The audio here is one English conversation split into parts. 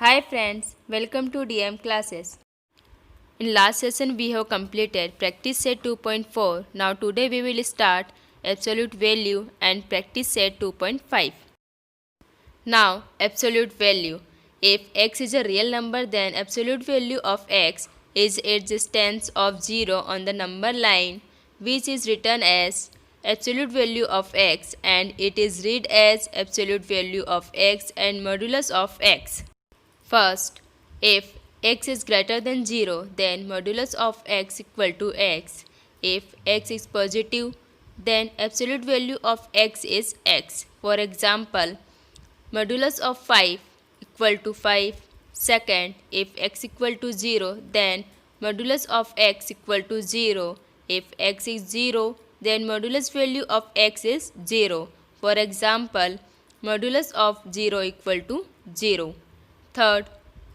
Hi friends, welcome to DM classes. In last session we have completed practice set 2.4. Now today we will start absolute value and practice set 2.5. Now absolute value. If x is a real number then absolute value of x is its distance of 0 on the number line which is written as absolute value of x and it is read as absolute value of x and modulus of x. First, if x is greater than 0, then modulus of x equal to x. If x is positive, then absolute value of x is x. For example, modulus of 5 equal to 5. Second, if x equal to 0, then modulus of x equal to 0. If x is 0, then modulus value of x is 0. For example, modulus of 0 equal to 0. Third,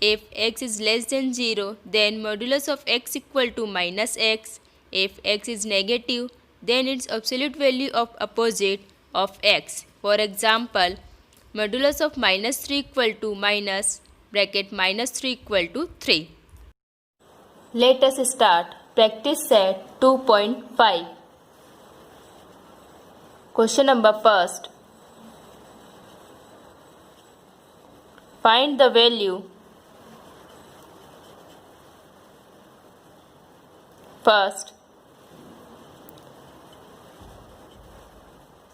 if x is less than 0, then modulus of x equal to minus x. If x is negative, then its absolute value of opposite of x. For example, modulus of minus 3 equal to minus bracket minus 3 equal to 3. Let us start practice set 2.5. Question number first. Find the value. First,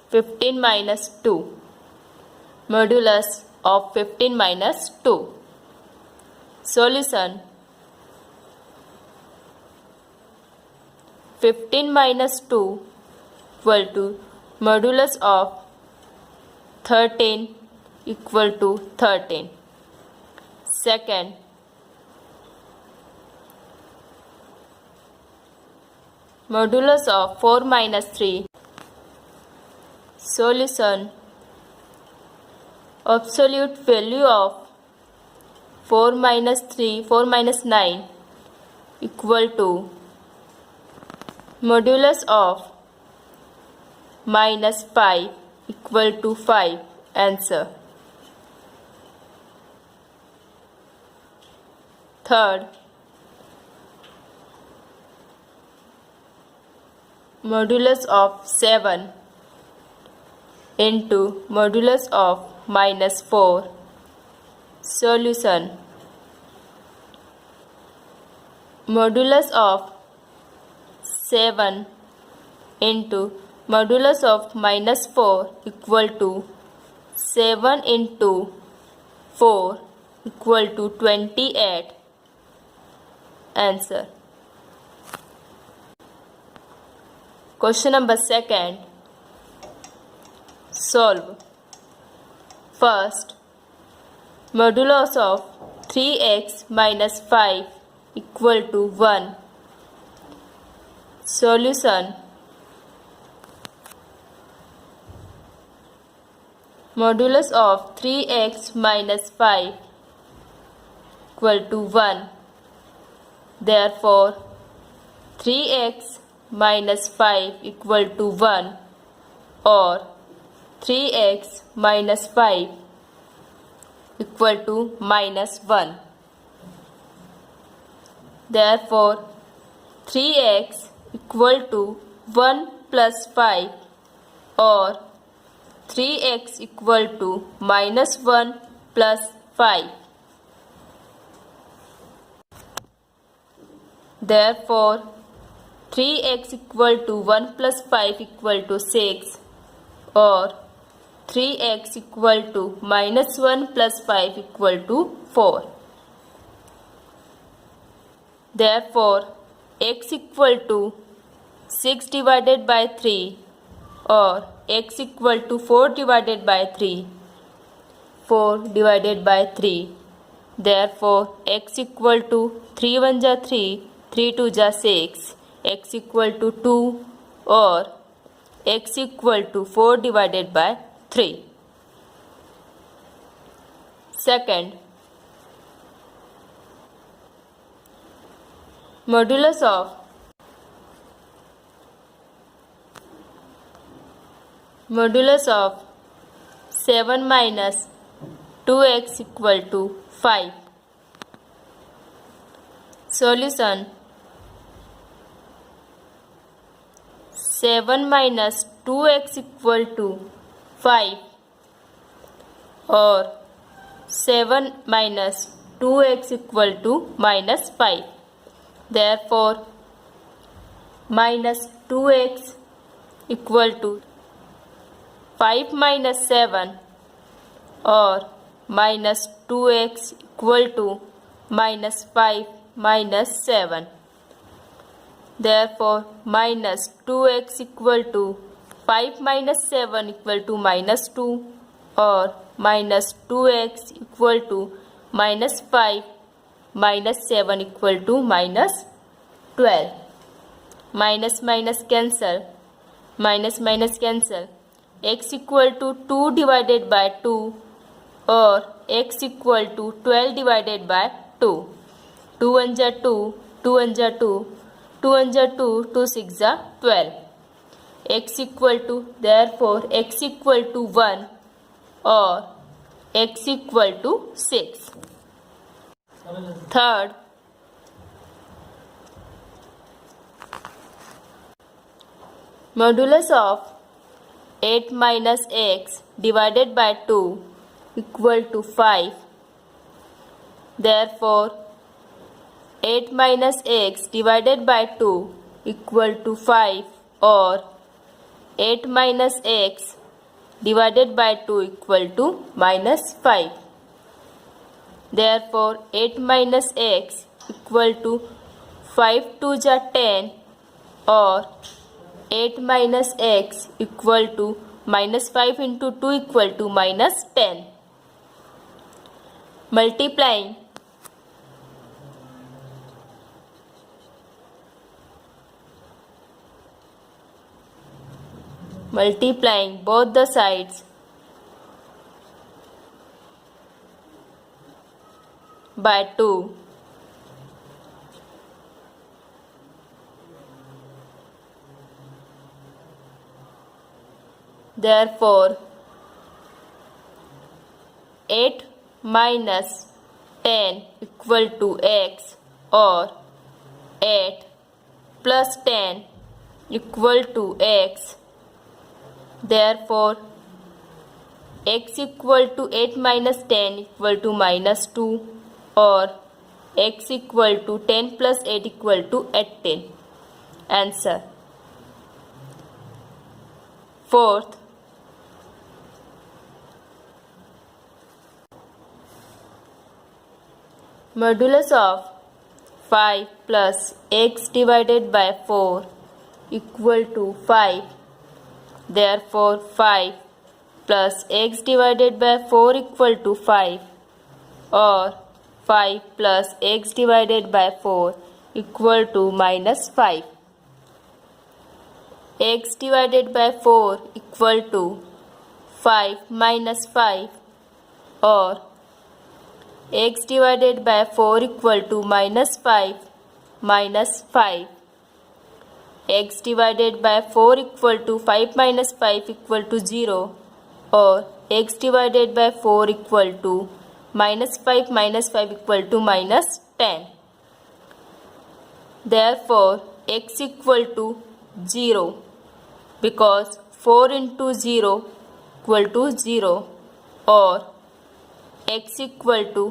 15 minus 2. Modulus of 15 minus 2. Solution. 15 minus 2 equal to modulus of 13 equal to 13. Second, modulus of 4 minus 3. Solution. Absolute value of 4 minus 9 equal to modulus of minus 5 equal to 5. Answer. Third, modulus of 7 into modulus of minus 4. Solution. Modulus of 7 into modulus of minus 4 equal to 7 into 4 equal to 28. Answer. Question number second. Solve. First, modulus of 3x minus 5 equal to 1. Solution. Modulus of 3x minus 5 equal to 1. Therefore, 3x minus 5 equal to 1 or 3x minus 5 equal to minus 1. Therefore, 3x equal to 1 plus 5 or 3x equal to minus 1 plus 5. Therefore, 3x equal to 1 plus 5 equal to 6 or 3x equal to minus 1 plus 5 equal to 4. Therefore, x equal to 6 divided by 3 or x equal to 4 divided by 3. 4 divided by 3. Therefore, x equal to 3 1 ja 3, 3 2 ja 6, x equal to 2 or x equal to 4 divided by 3. Second, modulus of 7 minus 2x equal to 5. Solution: 7 minus 2x equal to 5 or 7 minus 2x equal to minus 5. Therefore, minus 2x equal to 5 minus 7 or minus 2x equal to minus 5 minus 7. Therefore, minus 2x equal to 5 minus 7 equal to minus 2 or minus 2x equal to minus 5 minus 7 equal to minus 12. Minus minus cancel. Minus minus cancel. X equal to 2 divided by 2 or x equal to 12 divided by 2. 2 1 ja 2, 2 1 ja 2, 2 1 ja 2, 2 6 ja 12. X equal to, therefore x equal to 1 or x equal to 6. Third, modulus of 8 minus x divided by 2 equal to 5. Therefore, 8 minus x divided by 2 equal to 5 or 8 minus x divided by 2 equal to minus 5. Therefore, 8 minus x equal to 5 2 ja 10 or 8 minus x equal to minus 5 into 2 equal to minus 10. Multiplying both the sides by 2. Therefore, 8 minus 10 equal to x or 8 plus 10 equal to x. Therefore, x equal to 8 minus 10 equal to minus 2 or x equal to 10 plus 8 equal to 18. Answer. Fourth, modulus of 5 plus x divided by 4 equal to 5. Therefore, 5 plus x divided by 4 equal to 5 or 5 plus x divided by 4 equal to minus 5. X divided by 4 equal to 5 minus 5 or x divided by 4 equal to minus 5 minus 5. X divided by 4 equal to 5 minus 5 equal to 0 or x divided by 4 equal to minus 5 minus 5 equal to minus 10. Therefore, x equal to 0 because 4 into 0 equal to 0 or x equal to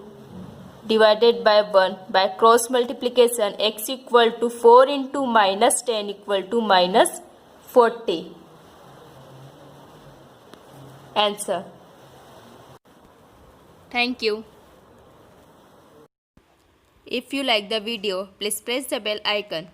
divided by 1 by cross multiplication x equal to 4 into minus 10 equal to minus 40. Answer. Thank you. If you like the video, please press the bell icon.